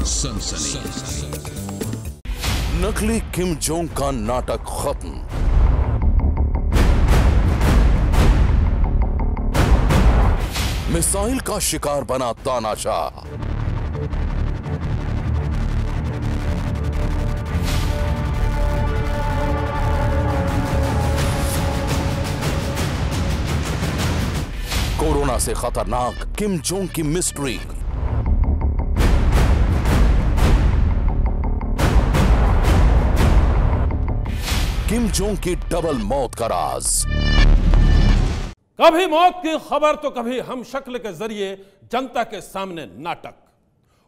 सनसनी। नकली Kim Jong का नाटक खत्म। मिसाइल का शिकार बना तानाशाह। कोरोना से खतरनाक किम जोंग की मिस्ट्री। किम जोंग की डबल मौत का राज। कभी मौत की खबर तो कभी हम शक्ल के जरिए जनता के सामने नाटक।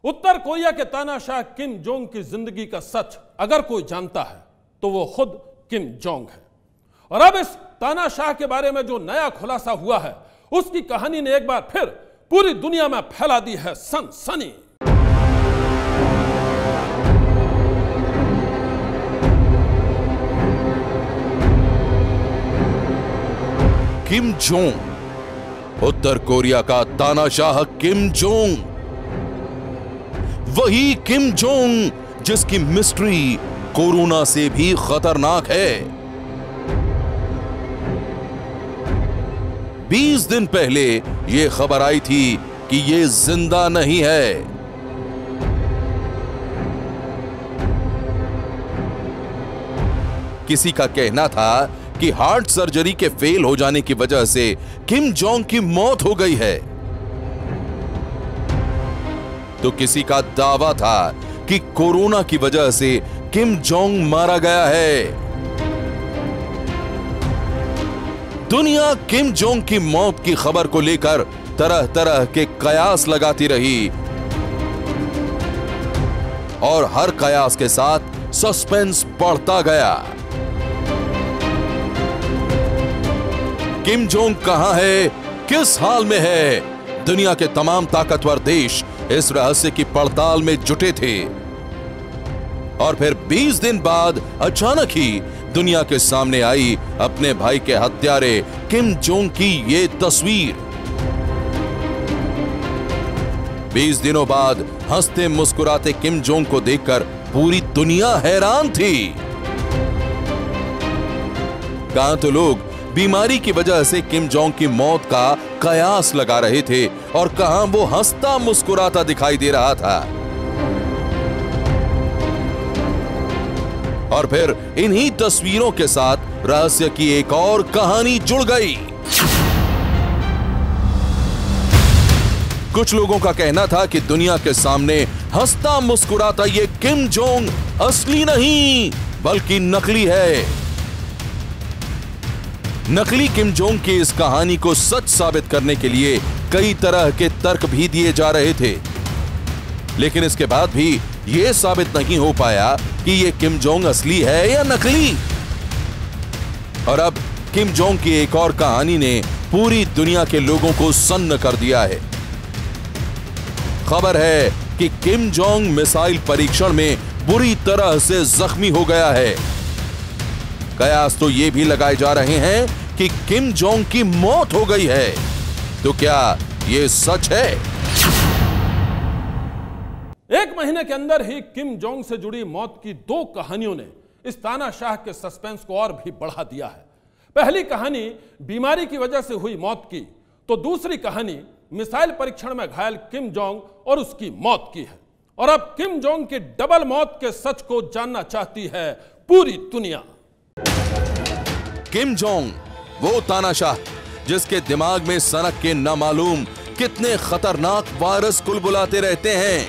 उत्तर कोरिया के तानाशाह किम जोंग की जिंदगी का सच अगर कोई जानता है तो वो खुद किम जोंग है। और अब इस तानाशाह के बारे में जो नया खुलासा हुआ है उसकी कहानी ने एक बार फिर पूरी दुनिया में फैला दी है सनसनी। किम जोंग, उत्तर कोरिया का तानाशाह किम जोंग, वही किम जोंग जिसकी मिस्ट्री कोरोना से भी खतरनाक है। 20 दिन पहले यह खबर आई थी कि यह जिंदा नहीं है। किसी का कहना था कि हार्ट सर्जरी के फेल हो जाने की वजह से किम जोंग की मौत हो गई है, तो किसी का दावा था कि कोरोना की वजह से किम जोंग मारा गया है। दुनिया किम जोंग की मौत की खबर को लेकर तरह तरह के कयास लगाती रही और हर कयास के साथ सस्पेंस बढ़ता गया। किम जोंग कहां है, किस हाल में है? दुनिया के तमाम ताकतवर देश इस रहस्य की पड़ताल में जुटे थे और फिर 20 दिन बाद अचानक ही दुनिया के सामने आई अपने भाई के हत्यारे किम जोंग की ये तस्वीर। 20 दिनों बाद हंसते मुस्कुराते किम जोंग को देखकर पूरी दुनिया हैरान थी। कहां तो लोग बीमारी की वजह से किम जोंग की मौत का कयास लगा रहे थे और कहां वो हंसता मुस्कुराता दिखाई दे रहा था। और फिर इन्हीं तस्वीरों के साथ रहस्य की एक और कहानी जुड़ गई। कुछ लोगों का कहना था कि दुनिया के सामने हंसता मुस्कुराता ये किम जोंग असली नहीं बल्कि नकली है। नकली किम जोंग की इस कहानी को सच साबित करने के लिए कई तरह के तर्क भी दिए जा रहे थे, लेकिन इसके बाद भी यह साबित नहीं हो पाया कि यह किम जोंग असली है या नकली। और अब किम जोंग की एक और कहानी ने पूरी दुनिया के लोगों को सन्न कर दिया है। खबर है कि किम जोंग मिसाइल परीक्षण में बुरी तरह से जख्मी हो गया है। कयास तो ये भी लगाए जा रहे हैं कि किम जोंग की मौत हो गई है। तो क्या ये सच है? एक महीने के अंदर ही किम जोंग से जुड़ी मौत की 2 कहानियों ने इस तानाशाह के सस्पेंस को और भी बढ़ा दिया है। पहली कहानी बीमारी की वजह से हुई मौत की, तो दूसरी कहानी मिसाइल परीक्षण में घायल किम जोंग और उसकी मौत की है। और अब किम जोंग की डबल मौत के सच को जानना चाहती है पूरी दुनिया। किम जोंग, वो तानाशाह जिसके दिमाग में सनक के नामालूम कितने खतरनाक वायरस कुलबुलाते रहते हैं।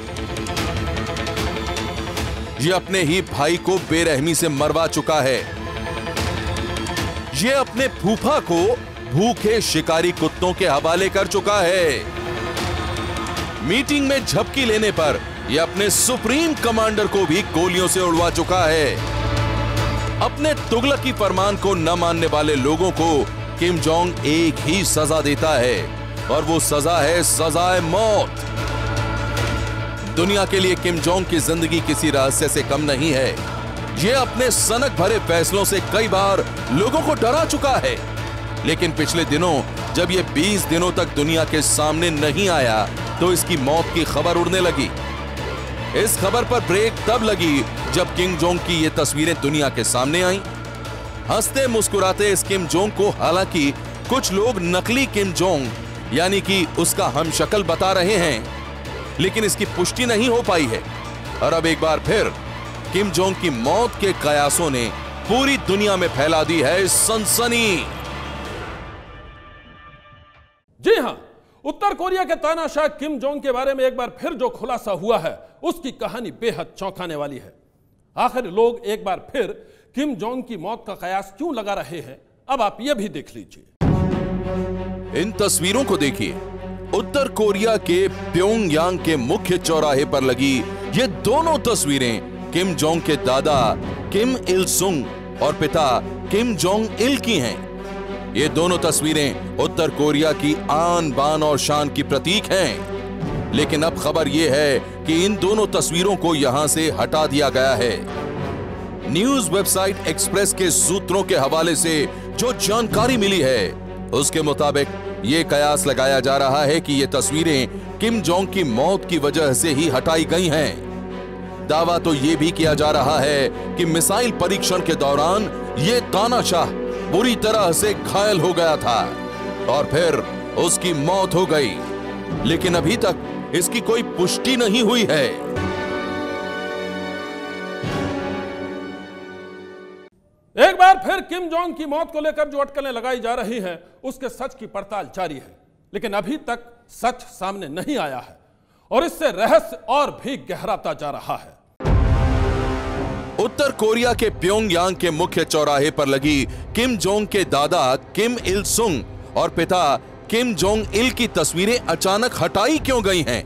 ये अपने ही भाई को बेरहमी से मरवा चुका है। ये अपने फूफा को भूखे शिकारी कुत्तों के हवाले कर चुका है। मीटिंग में झपकी लेने पर यह अपने सुप्रीम कमांडर को भी गोलियों से उड़वा चुका है। अपने तुगलकी फरमान को न मानने वाले लोगों को किम जोंग एक ही सजा देता है और वो सजा है सजाए मौत। दुनिया के लिए किम जोंग की जिंदगी किसी रहस्य से कम नहीं है। ये अपने सनक भरे फैसलों से कई बार लोगों को डरा चुका है, लेकिन पिछले दिनों जब ये 20 दिनों तक दुनिया के सामने नहीं आया तो इसकी मौत की खबर उड़ने लगी। इस खबर पर ब्रेक तब लगी जब किम जोंग की ये तस्वीरें दुनिया के सामने आईं। हंसते मुस्कुराते इस किम जोंग को हालांकि कुछ लोग नकली किम जोंग यानी कि उसका हमशक्ल बता रहे हैं, लेकिन इसकी पुष्टि नहीं हो पाई है। और अब एक बार फिर किम जोंग की मौत के कयासों ने पूरी दुनिया में फैला दी है सनसनी। जी हां, उत्तर कोरिया के तानाशाह किम जोंग के बारे में एक बार फिर जो खुलासा हुआ है उसकी कहानी बेहद चौंकाने वाली है। आखिर लोग एक बार फिर किम जोंग की मौत का कयास क्यों लगा रहे हैं, अब आप यह भी देख लीजिए। इन तस्वीरों को देखिए। उत्तर कोरिया के प्योंगयांग के मुख्य चौराहे पर लगी ये दोनों तस्वीरें किम जोंग के दादा किम इल सुंग और पिता किम जोंग इल की हैं। ये दोनों तस्वीरें उत्तर कोरिया की आन बान और शान की प्रतीक हैं। लेकिन अब खबर यह है कि इन दोनों तस्वीरों को यहां से हटा दिया गया है। न्यूज वेबसाइट एक्सप्रेस के सूत्रों के हवाले से जो जानकारी मिली है उसके मुताबिक ये कयास लगाया जा रहा है कि ये तस्वीरें किम जोंग की मौत की वजह से ही हटाई गई हैं। दावा तो ये भी किया जा रहा है कि मिसाइल परीक्षण के दौरान ये तानाशाह बुरी तरह से घायल हो गया था और फिर उसकी मौत हो गई, लेकिन अभी तक इसकी कोई पुष्टि नहीं हुई है। एक बार फिर किम जोंग की मौत को लेकर जो अटकलें लगाई जा रही हैं उसके सच की पड़ताल जारी है, लेकिन अभी तक सच सामने नहीं आया है और इससे रहस्य और भी गहराता जा रहा है। उत्तर कोरिया के प्योंगयांग के मुख्य चौराहे पर लगी किम जोंग के दादा किम इल सुंग और पिता किम जोंग इल की तस्वीरें अचानक हटाई क्यों गई हैं?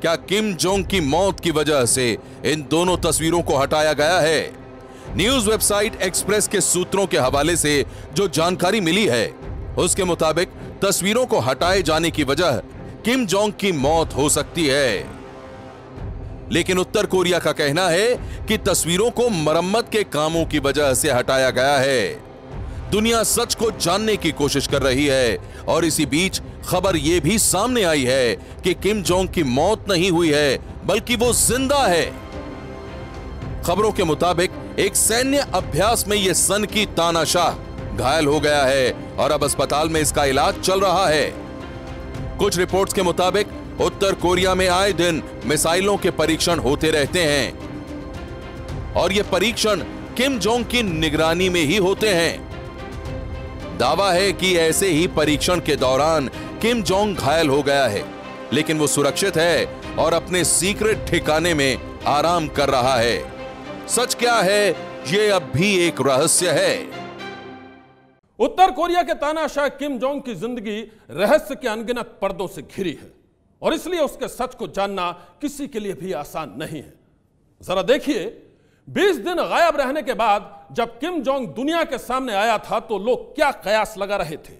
क्या किम जोंग की मौत की वजह से इन दोनों तस्वीरों को हटाया गया है? न्यूज वेबसाइट एक्सप्रेस के सूत्रों के हवाले से जो जानकारी मिली है उसके मुताबिक तस्वीरों को हटाए जाने की वजह किम जोंग की मौत हो सकती है, लेकिन उत्तर कोरिया का कहना है कि तस्वीरों को मरम्मत के कामों की वजह से हटाया गया है। दुनिया सच को जानने की कोशिश कर रही है और इसी बीच खबर यह भी सामने आई है कि किम जोंग की मौत नहीं हुई है बल्कि वो जिंदा है। खबरों के मुताबिक एक सैन्य अभ्यास में यह सन की तानाशाह घायल हो गया है और अब अस्पताल में इसका इलाज चल रहा है। कुछ रिपोर्ट्स के मुताबिक उत्तर कोरिया में आए दिन मिसाइलों के परीक्षण होते रहते हैं और ये परीक्षण किम जोंग की निगरानी में ही होते हैं। दावा है कि ऐसे ही परीक्षण के दौरान किम जोंग घायल हो गया है, लेकिन वो सुरक्षित है और अपने सीक्रेट ठिकाने में आराम कर रहा है। सच क्या है ये अब भी एक रहस्य है। उत्तर कोरिया के तानाशाह किम जोंग की जिंदगी रहस्य के अनगिनत पर्दों से घिरी है और इसलिए उसके सच को जानना किसी के लिए भी आसान नहीं है। जरा देखिए, 20 दिन गायब रहने के बाद जब किम जोंग दुनिया के सामने आया था तो लोग क्या कयास लगा रहे थे।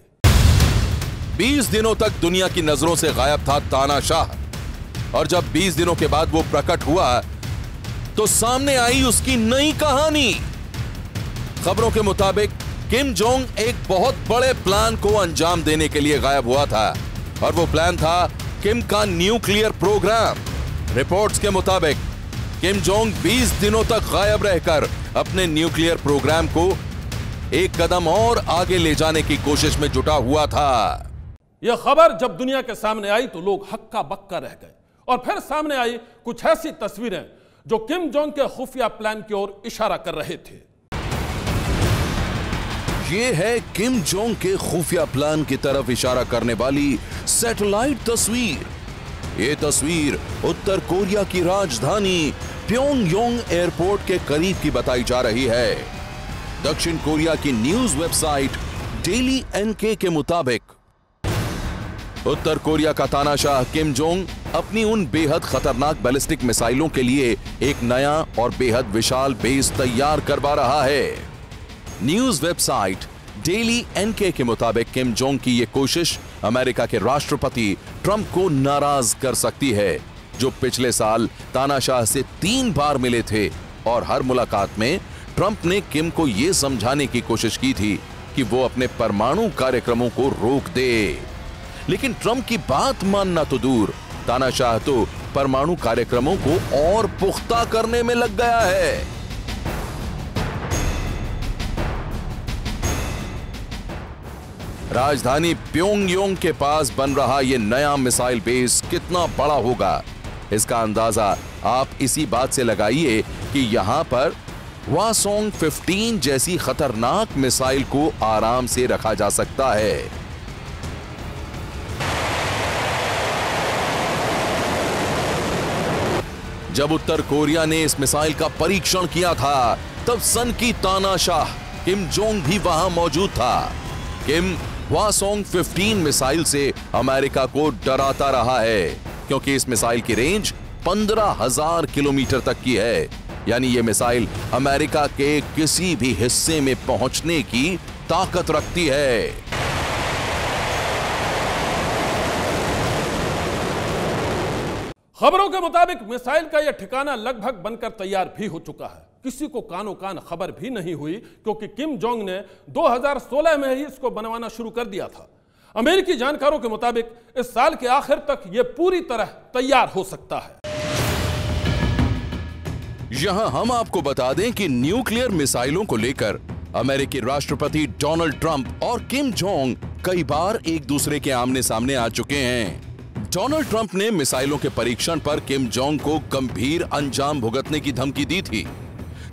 20 दिनों तक दुनिया की नजरों से गायब था तानाशाह और जब 20 दिनों के बाद वो प्रकट हुआ तो सामने आई उसकी नई कहानी। खबरों के मुताबिक किम जोंग एक बहुत बड़े प्लान को अंजाम देने के लिए गायब हुआ था और वो प्लान था किम का न्यूक्लियर प्रोग्राम। रिपोर्ट्स के मुताबिक किम जोंग 20 दिनों तक गायब रहकर अपने न्यूक्लियर प्रोग्राम को एक कदम और आगे ले जाने की कोशिश में जुटा हुआ था। यह खबर जब दुनिया के सामने आई तो लोग हक्का बक्का रह गए और फिर सामने आई कुछ ऐसी तस्वीरें जो किम जोंग के खुफिया प्लान की ओर इशारा कर रहे थे। ये है किम जोंग के खुफिया प्लान की तरफ इशारा करने वाली सैटेलाइट तस्वीर। ये तस्वीर उत्तर कोरिया की राजधानी प्योंगयांग एयरपोर्ट के करीब की बताई जा रही है। दक्षिण कोरिया की न्यूज वेबसाइट डेली एनके के मुताबिक उत्तर कोरिया का तानाशाह किम जोंग अपनी उन बेहद खतरनाक बैलिस्टिक मिसाइलों के लिए एक नया और बेहद विशाल बेस तैयार करवा रहा है। न्यूज वेबसाइट डेली एनके के मुताबिक किम जोंग की यह कोशिश अमेरिका के राष्ट्रपति ट्रंप को नाराज कर सकती है, जो पिछले साल तानाशाह से 3 बार मिले थे और हर मुलाकात में ट्रंप ने किम को यह समझाने की कोशिश की थी कि वो अपने परमाणु कार्यक्रमों को रोक दे। लेकिन ट्रंप की बात मानना तो दूर, तानाशाह तो परमाणु कार्यक्रमों को और पुख्ता करने में लग गया है। राजधानी प्योंगयांग के पास बन रहा यह नया मिसाइल बेस कितना बड़ा होगा, इसका अंदाजा आप इसी बात से लगाइए कि यहां पर हवासोंग 15 जैसी खतरनाक मिसाइल को आराम से रखा जा सकता है। जब उत्तर कोरिया ने इस मिसाइल का परीक्षण किया था, तब सन की तानाशाह किम जोंग भी वहां मौजूद था। किम हवासोंग 15 मिसाइल से अमेरिका को डराता रहा है, क्योंकि इस मिसाइल की रेंज 15,000 किलोमीटर तक की है। यानी यह मिसाइल अमेरिका के किसी भी हिस्से में पहुंचने की ताकत रखती है। खबरों के मुताबिक मिसाइल का यह ठिकाना लगभग बनकर तैयार भी हो चुका है। किसी को कानो कान खबर भी नहीं हुई, क्योंकि किम जोंग ने 2016 में ही इसको बनवाना शुरू कर दिया था। अमेरिकी जानकारों के मुताबिक इस साल के आखिर तक यह पूरी तरह तैयार हो सकता है। यहां हम आपको बता दें कि न्यूक्लियर मिसाइलों को लेकर अमेरिकी राष्ट्रपति डोनाल्ड ट्रंप और किम जोंग कई बार एक दूसरे के आमने सामने आ चुके हैं। डोनाल्ड ट्रंप ने मिसाइलों के परीक्षण पर किम जोंग को गंभीर अंजाम भुगतने की धमकी दी थी,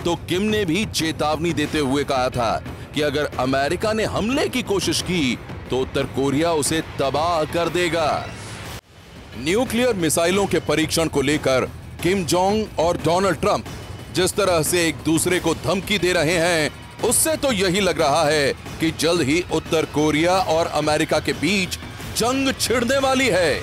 तो किम ने भी चेतावनी देते हुए कहा था कि अगर अमेरिका ने हमले की कोशिश की तो उत्तर कोरिया उसे तबाह कर देगा। न्यूक्लियर मिसाइलों के परीक्षण को लेकर किम जोंग और डोनाल्ड ट्रंप जिस तरह से एक दूसरे को धमकी दे रहे हैं, उससे तो यही लग रहा है कि जल्द ही उत्तर कोरिया और अमेरिका के बीच जंग छिड़ने वाली है।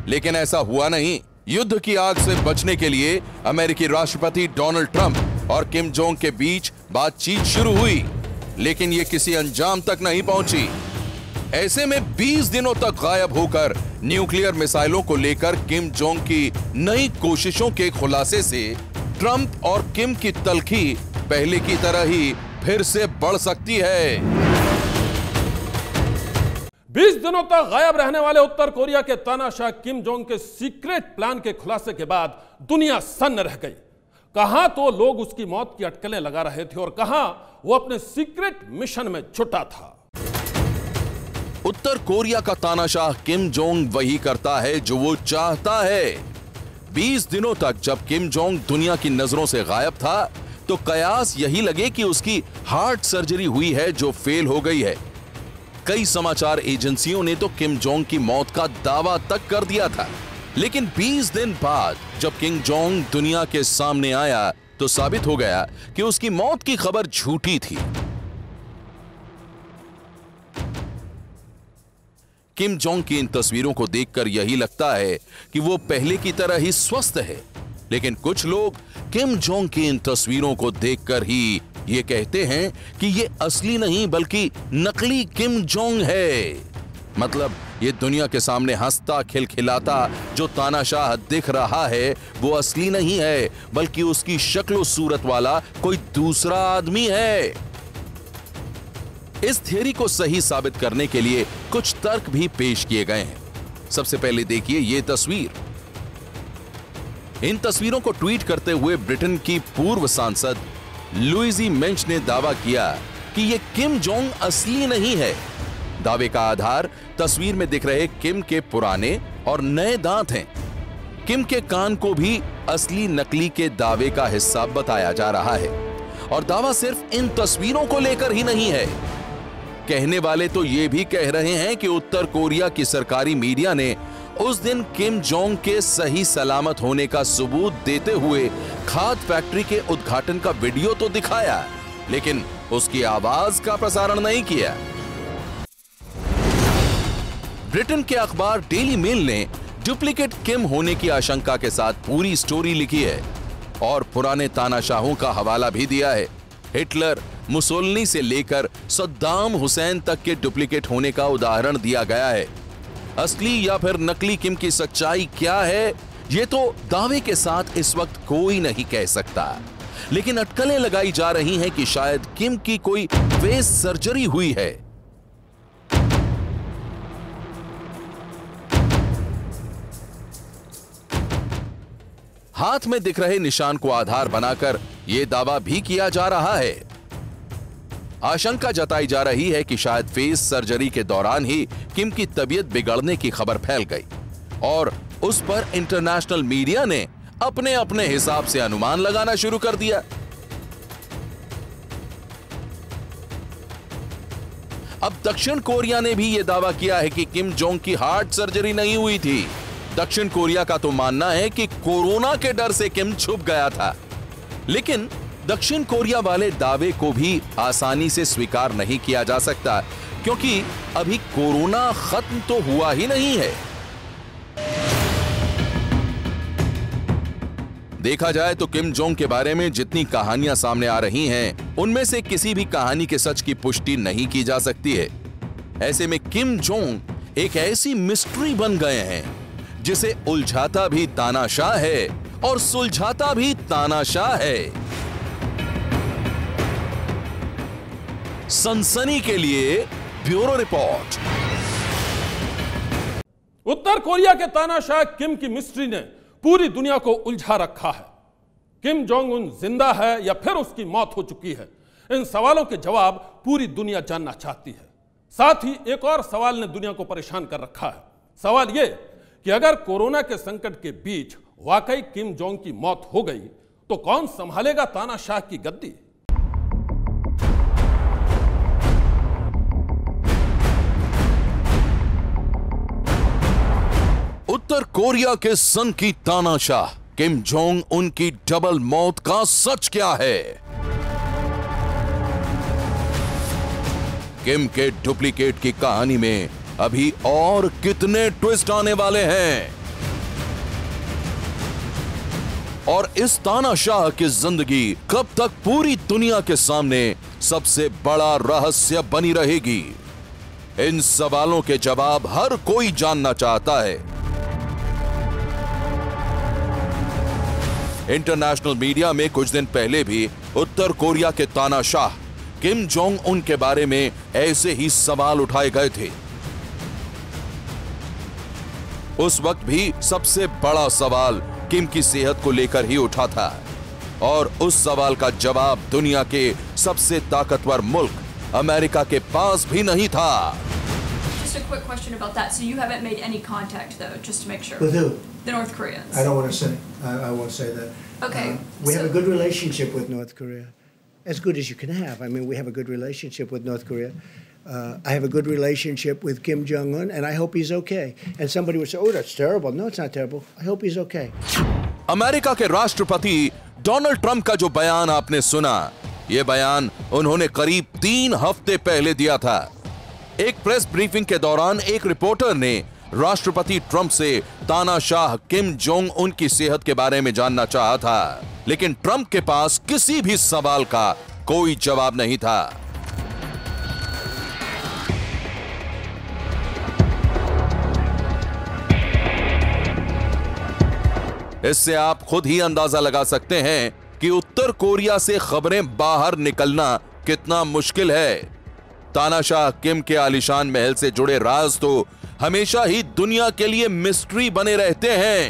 लेकिन ऐसा हुआ नहीं। युद्ध की आग से बचने के लिए अमेरिकी राष्ट्रपति डोनाल्ड ट्रंप और किम जोंग के बीच बातचीत शुरू हुई, लेकिन यह किसी अंजाम तक नहीं पहुंची। ऐसे में 20 दिनों तक गायब होकर न्यूक्लियर मिसाइलों को लेकर किम जोंग की नई कोशिशों के खुलासे से ट्रंप और किम की तल्खी पहले की तरह ही फिर से बढ़ सकती है। 20 दिनों तक गायब रहने वाले उत्तर कोरिया के तानाशाह किम जोंग के सीक्रेट प्लान के खुलासे के बाद दुनिया सन्न रह गई। कहां तो लोग उसकी मौत की अटकलें लगा रहे थे और कहां वो अपने सीक्रेट मिशन में जुटा था। उत्तर कोरिया का तानाशाह किम जोंग वही करता है जो वो चाहता है। 20 दिनों तक जब किम जोंग दुनिया की नजरों से गायब था, तो कयास यही लगे कि उसकी हार्ट सर्जरी हुई है जो फेल हो गई है। कई समाचार एजेंसियों ने तो किम जोंग की मौत का दावा तक कर दिया था, लेकिन 20 दिन बाद जब किम जोंग दुनिया के सामने आया तो साबित हो गया कि उसकी मौत की खबर झूठी थी। किम जोंग की इन तस्वीरों को देखकर यही लगता है कि वो पहले की तरह ही स्वस्थ है, लेकिन कुछ लोग किम जोंग की इन तस्वीरों को देखकर ही ये कहते हैं कि ये असली नहीं बल्कि नकली किम जोंग है। मतलब ये दुनिया के सामने हंसता खिलखिलाता जो तानाशाह दिख रहा है वो असली नहीं है, बल्कि उसकी शक्ल सूरत वाला कोई दूसरा आदमी है। इस थियरी को सही साबित करने के लिए कुछ तर्क भी पेश किए गए हैं। सबसे पहले देखिए ये तस्वीर। इन तस्वीरों को ट्वीट करते हुए ब्रिटेन की पूर्व सांसद लुइजी मेंच ने दावा किया कि यह किम जोंग असली नहीं है। दावे का आधार तस्वीर में दिख रहे किम के पुराने और नए दांत हैं। किम के कान को भी असली नकली के दावे का हिस्सा बताया जा रहा है, और दावा सिर्फ इन तस्वीरों को लेकर ही नहीं है। कहने वाले तो ये भी कह रहे हैं कि उत्तर कोरिया की सरकारी मीडिया ने उस दिन किम जोंग के सही सलामत होने का सबूत देते हुए खाद्य फैक्ट्री के उद्घाटन का वीडियो तो दिखाया, लेकिन उसकी आवाज का प्रसारण नहीं किया। ब्रिटेन के अखबार डेली मेल ने डुप्लीकेट किम होने की आशंका के साथ पूरी स्टोरी लिखी है और पुराने तानाशाहों का हवाला भी दिया है। हिटलर, मुसोलिनी से लेकर सद्दाम हुसैन तक के डुप्लीकेट होने का उदाहरण दिया गया है। असली या फिर नकली किम की सच्चाई क्या है, ये तो दावे के साथ इस वक्त कोई नहीं कह सकता, लेकिन अटकलें लगाई जा रही हैं कि शायद किम की कोई फेस सर्जरी हुई है। हाथ में दिख रहे निशान को आधार बनाकर यह दावा भी किया जा रहा है। आशंका जताई जा रही है कि शायद फेस सर्जरी के दौरान ही किम की तबीयत बिगड़ने की खबर फैल गई और उस पर इंटरनेशनल मीडिया ने अपने अपने हिसाब से अनुमान लगाना शुरू कर दिया। अब दक्षिण कोरिया ने भी यह दावा किया है कि किम जोंग की हार्ट सर्जरी नहीं हुई थी। दक्षिण कोरिया का तो मानना है कि कोरोना के डर से किम छुप गया था, लेकिन दक्षिण कोरिया वाले दावे को भी आसानी से स्वीकार नहीं किया जा सकता, क्योंकि अभी कोरोना खत्म तो हुआ ही नहीं है। देखा जाए तो किम जोंग के बारे में जितनी कहानियां सामने आ रही हैं, उनमें से किसी भी कहानी के सच की पुष्टि नहीं की जा सकती है। ऐसे में किम जोंग एक ऐसी मिस्ट्री बन गए हैं जिसे उलझाता भी तानाशाह है और सुलझाता भी तानाशाह है। सनसनी के लिए ब्यूरो रिपोर्ट। उत्तर कोरिया के तानाशाह किम की मिस्ट्री ने पूरी दुनिया को उलझा रखा है। किम जोंग उन जिंदा है या फिर उसकी मौत हो चुकी है? इन सवालों के जवाब पूरी दुनिया जानना चाहती है। साथ ही एक और सवाल ने दुनिया को परेशान कर रखा है। सवाल यह कि अगर कोरोना के संकट के बीच वाकई किम जोंग की मौत हो गई तो कौन संभालेगा तानाशाह की गद्दी? उत्तर कोरिया के सन की तानाशाह किम जोंग उनकी डबल मौत का सच क्या है? किम के डुप्लीकेट की कहानी में अभी और कितने ट्विस्ट आने वाले हैं और इस तानाशाह की जिंदगी कब तक पूरी दुनिया के सामने सबसे बड़ा रहस्य बनी रहेगी? इन सवालों के जवाब हर कोई जानना चाहता है। इंटरनेशनल मीडिया में कुछ दिन पहले भी उत्तर कोरिया के तानाशाह किम जोंग उन के बारे में ऐसे ही सवाल उठाए गए थे। उस वक्त भी सबसे बड़ा सवाल किम की सेहत को लेकर ही उठा था और उस सवाल का जवाब दुनिया के सबसे ताकतवर मुल्क अमेरिका के पास भी नहीं था। Just a quick question about that. So you haven't made any contact, though, just to make sure. With who? The North Koreans. I don't want to say. I won't say that. Okay. We have a good relationship with North Korea, as good as you can have. I mean, we have a good relationship with North Korea. I have a good relationship with Kim Jong-un, and I hope he's okay. And somebody would say, "Oh, that's terrible." No, it's not terrible. I hope he's okay. America के राष्ट्रपति Donald Trump का जो बयान आपने सुना, ये बयान उन्होंने करीब 3 हफ्ते पहले दिया था। एक प्रेस ब्रीफिंग के दौरान एक रिपोर्टर ने राष्ट्रपति ट्रंप से तानाशाह किम जोंग उन की सेहत के बारे में जानना चाहा था, लेकिन ट्रंप के पास किसी भी सवाल का कोई जवाब नहीं था। इससे आप खुद ही अंदाजा लगा सकते हैं कि उत्तर कोरिया से खबरें बाहर निकलना कितना मुश्किल है। तानाशाह किम के आलीशान महल से जुड़े राज तो हमेशा ही दुनिया के लिए मिस्ट्री बने रहते हैं।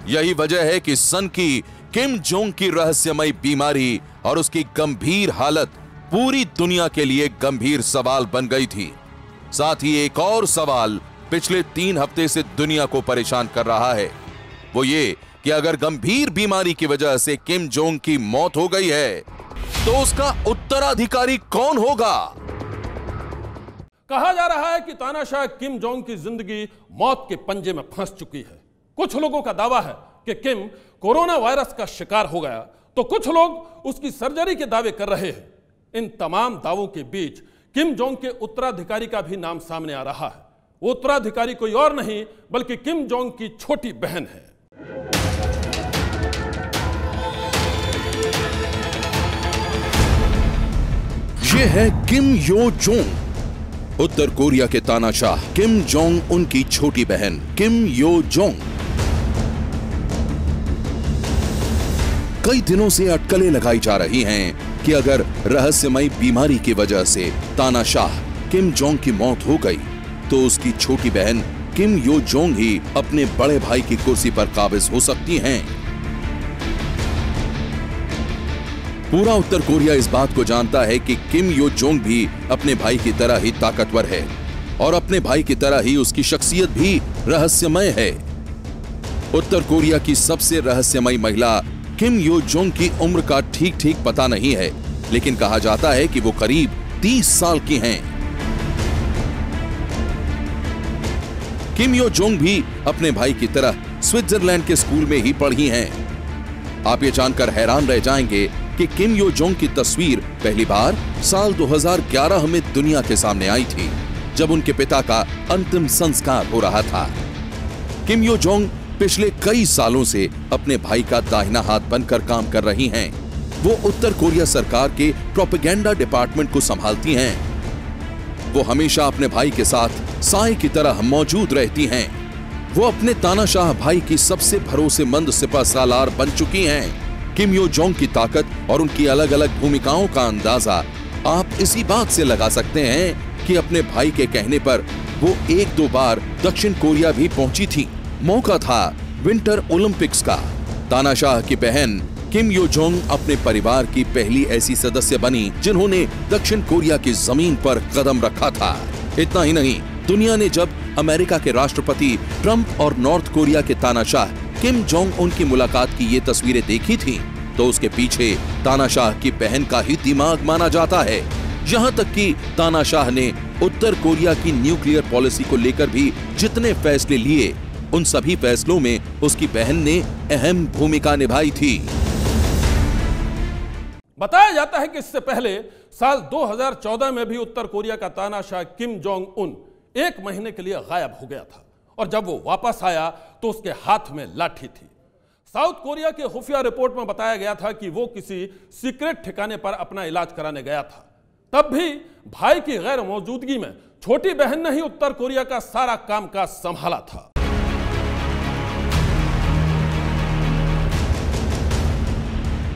यही वजह है कि सन की किम जोंग की रहस्यमयी बीमारी और उसकी गंभीर हालत पूरी दुनिया के लिए गंभीर सवाल बन गई थी। साथ ही एक और सवाल पिछले 3 हफ्ते से दुनिया को परेशान कर रहा है, वो ये कि अगर गंभीर बीमारी की वजह से किम जोंग की मौत हो गई है तो उसका उत्तराधिकारी कौन होगा? कहा जा रहा है कि तानाशाह किम जोंग की जिंदगी मौत के पंजे में फंस चुकी है। कुछ लोगों का दावा है कि किम कोरोना वायरस का शिकार हो गया, तो कुछ लोग उसकी सर्जरी के दावे कर रहे हैं। इन तमाम दावों के बीच किम जोंग के उत्तराधिकारी का भी नाम सामने आ रहा है। वो उत्तराधिकारी कोई और नहीं बल्कि किम जोंग की छोटी बहन है। ये है किम यो जोंग, उत्तर कोरिया के तानाशाह किम जोंग उनकी छोटी बहन किम यो जोंग। कई दिनों से अटकलें लगाई जा रही हैं कि अगर रहस्यमयी बीमारी की वजह से तानाशाह किम जोंग की मौत हो गई तो उसकी छोटी बहन किम यो जोंग ही अपने बड़े भाई की कुर्सी पर काबिज हो सकती हैं। पूरा उत्तर कोरिया इस बात को जानता है कि किम यो जोंग भी अपने भाई की तरह ही ताकतवर है और अपने भाई की तरह ही उसकी शख्सियत भी रहस्यमय है। उत्तर कोरिया की सबसे रहस्यमयी महिला किम यो जोंग की उम्र का ठीक पता नहीं है, लेकिन कहा जाता है कि वो करीब 30 साल की हैं। किम यो जोंग भी अपने भाई की तरह स्विट्जरलैंड के स्कूल में ही पढ़ी हैं। आप ये जानकर हैरान रह जाएंगे कि किम यो जोंग की तस्वीर पहली बार साल 2011 में दुनिया के सामने आई थी, जब उनके पिता का अंतिम संस्कार हो रहा था। किम यो जोंग पिछले कई सालों से अपने भाई का दाहिना हाथ बनकर काम कर रही हैं। वो उत्तर कोरिया सरकार के प्रोपेगेंडा डिपार्टमेंट को संभालती हैं। वो हमेशा अपने भाई के साथ साए की तरह मौजूद रहती हैं। वो अपने तानाशाह भाई की सबसे भरोसेमंद सिपहसालार बन चुकी हैं। किम यो जोंग की ताकत और उनकी अलग अलग भूमिकाओं का अंदाजा आप इसी बात से लगा सकते हैं कि अपने भाई के कहने पर वो 1-2 बार दक्षिण कोरिया भी पहुंची थी। मौका था विंटर ओलंपिक्स का। तानाशाह की बहन किम यो जोंग अपने परिवार की पहली ऐसी सदस्य बनी जिन्होंने दक्षिण कोरिया की जमीन पर कदम रखा था। इतना ही नहीं, दुनिया ने जब अमेरिका के राष्ट्रपति ट्रंप और नॉर्थ कोरिया के तानाशाह किम जोंग उन की मुलाकात की ये तस्वीरें देखी थी, तो उसके पीछे तानाशाह की बहन का ही दिमाग माना जाता है। यहाँ तक कि तानाशाह ने उत्तर कोरिया की न्यूक्लियर पॉलिसी को लेकर भी जितने फैसले लिए, उन सभी फैसलों में उसकी बहन ने अहम भूमिका निभाई थी। बताया जाता है कि इससे पहले साल 2014 में भी उत्तर कोरिया का तानाशाह किम जोंग उन 1 महीने के लिए गायब हो गया था, और जब वो वापस आया तो उसके हाथ में लाठी थी। साउथ कोरिया के खुफिया रिपोर्ट में बताया गया था कि वो किसी सीक्रेट ठिकाने पर अपना इलाज कराने गया था। तब भी भाई की गैर मौजूदगी में छोटी बहन ने ही उत्तर कोरिया का सारा कामकाज संभाला था।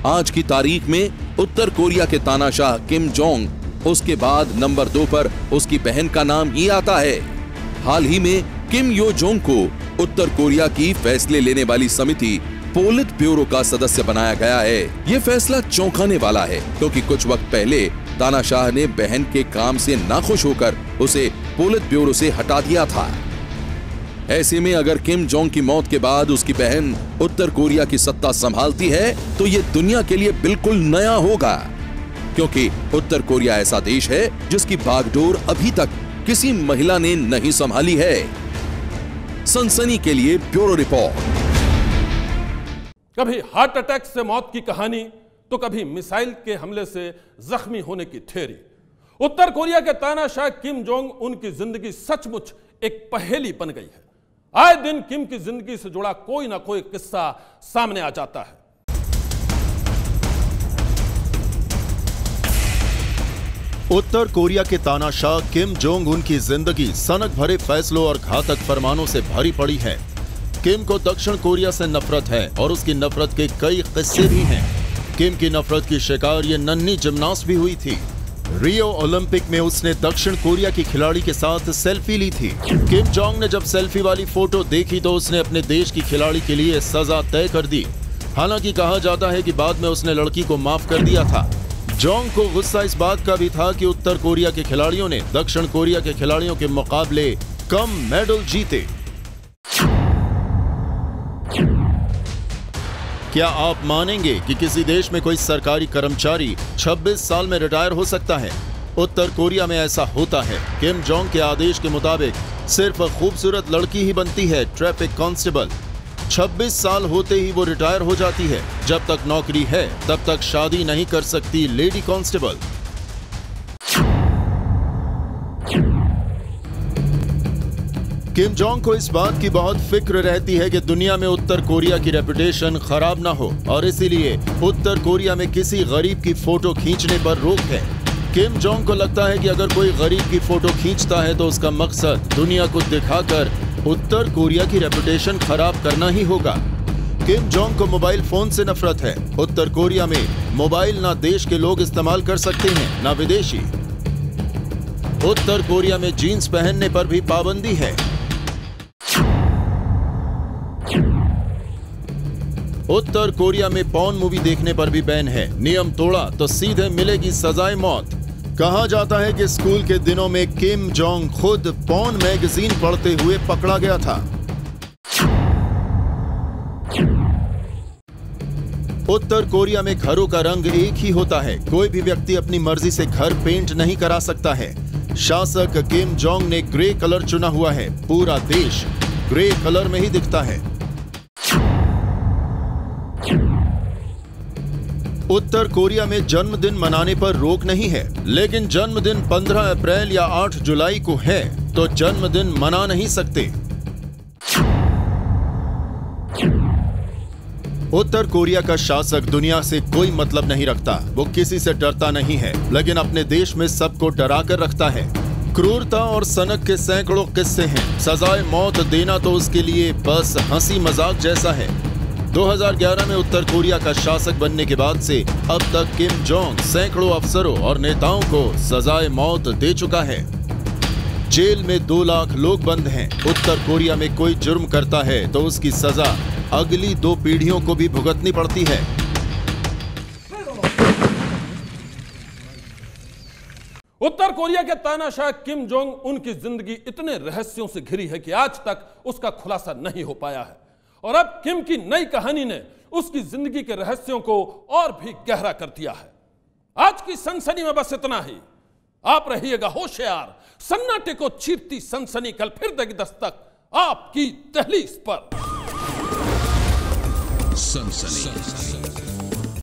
आज की तारीख में उत्तर कोरिया के तानाशाह किम जोंग, उसके बाद नंबर 2 पर उसकी बहन का नाम ही आता है। हाल ही में किम यो जोंग को उत्तर कोरिया की फैसले लेने वाली समिति पोलित ब्यूरो का सदस्य बनाया गया है। ये फैसला चौंकाने वाला है, क्योंकि कुछ वक्त पहले तानाशाह ने बहन के काम से नाखुश होकर उसे पोलित ब्यूरो से हटा दिया था। ऐसे में अगर किम जोंग की मौत के बाद उसकी बहन उत्तर कोरिया की सत्ता संभालती है, तो ये दुनिया के लिए बिल्कुल नया होगा, क्योंकि उत्तर कोरिया ऐसा देश है जिसकी बागडोर अभी तक किसी महिला ने नहीं संभाली है। सनसनी के लिए ब्यूरो रिपोर्ट। कभी हार्ट अटैक से मौत की कहानी, तो कभी मिसाइल के हमले से जख्मी होने की थ्योरी। उत्तर कोरिया के तानाशाह किम जोंग उनकी जिंदगी सचमुच एक पहेली बन गई है। आए दिन किम की जिंदगी से जुड़ा कोई ना कोई किस्सा सामने आ जाता है। उत्तर कोरिया के तानाशाह किम जोंग उन की जिंदगी सनक भरे फैसलों और घातक फरमानों से भरी पड़ी है। किम को दक्षिण कोरिया से नफरत है और उसकी नफरत के कई किस्से भी हैं। किम की नफरत की शिकार ये नन्ही जिम्नास्ट भी हुई थी। रियो ओलंपिक में उसने दक्षिण कोरिया की खिलाड़ी के साथ सेल्फी ली थी। किम जोंग ने जब सेल्फी वाली फोटो देखी तो उसने अपने देश की खिलाड़ी के लिए सजा तय कर दी। हालांकि कहा जाता है कि बाद में उसने लड़की को माफ कर दिया था। जोंग को गुस्सा इस बात का भी था कि उत्तर कोरिया के खिलाड़ियों ने दक्षिण कोरिया के खिलाड़ियों के मुकाबले कम मेडल जीते। क्या आप मानेंगे कि किसी देश में कोई सरकारी कर्मचारी 26 साल में रिटायर हो सकता है? उत्तर कोरिया में ऐसा होता है। किम जोंग के आदेश के मुताबिक सिर्फ खूबसूरत लड़की ही बनती है ट्रैफिक कांस्टेबल। 26 साल होते ही वो रिटायर हो जाती है। जब तक नौकरी है तब तक शादी नहीं कर सकती लेडी कांस्टेबल। किम जोंग को इस बात की बहुत फिक्र रहती है कि दुनिया में उत्तर कोरिया की रेपुटेशन खराब ना हो, और इसीलिए उत्तर कोरिया में किसी गरीब की फोटो खींचने पर रोक है। किम जोंग को लगता है कि अगर कोई गरीब की फोटो खींचता है तो उसका मकसद दुनिया को दिखाकर उत्तर कोरिया की रेपुटेशन खराब करना ही होगा। किम जोंग को मोबाइल फोन से नफरत है। उत्तर कोरिया में मोबाइल ना देश के लोग इस्तेमाल कर सकते हैं ना विदेशी। उत्तर कोरिया में जीन्स पहनने पर भी पाबंदी है। उत्तर कोरिया में पॉर्न मूवी देखने पर भी बैन है। नियम तोड़ा तो सीधे मिलेगी सजाए मौत। कहा जाता है कि स्कूल के दिनों में किम जोंग खुद पॉर्न मैगजीन पढ़ते हुए पकड़ा गया था। उत्तर कोरिया में घरों का रंग एक ही होता है। कोई भी व्यक्ति अपनी मर्जी से घर पेंट नहीं करा सकता है। शासक किम जोंग ने ग्रे कलर चुना हुआ है। पूरा देश ग्रे कलर में ही दिखता है। उत्तर कोरिया में जन्मदिन मनाने पर रोक नहीं है, लेकिन जन्मदिन 15 अप्रैल या 8 जुलाई को है तो जन्मदिन मना नहीं सकते। उत्तर कोरिया का शासक दुनिया से कोई मतलब नहीं रखता। वो किसी से डरता नहीं है, लेकिन अपने देश में सबको डरा कर रखता है। क्रूरता और सनक के सैकड़ों किस्से हैं। सजाए मौत देना तो उसके लिए बस हंसी मजाक जैसा है। 2011 में उत्तर कोरिया का शासक बनने के बाद से अब तक किम जोंग सैकड़ों अफसरों और नेताओं को सजाए मौत दे चुका है। जेल में 2 लाख लोग बंद हैं। उत्तर कोरिया में कोई जुर्म करता है तो उसकी सजा अगली 2 पीढ़ियों को भी भुगतनी पड़ती है। उत्तर कोरिया के तानाशाह किम जोंग उन की जिंदगी इतने रहस्यों से घिरी है कि आज तक उसका खुलासा नहीं हो पाया है। और अब किम की नई कहानी ने उसकी जिंदगी के रहस्यों को और भी गहरा कर दिया है। आज की सनसनी में बस इतना ही। आप रहिएगा होशियार। सन्नाटे को चीरती सनसनी कल फिर देगी दस्तक आपकी दहलीज पर। सनसनी।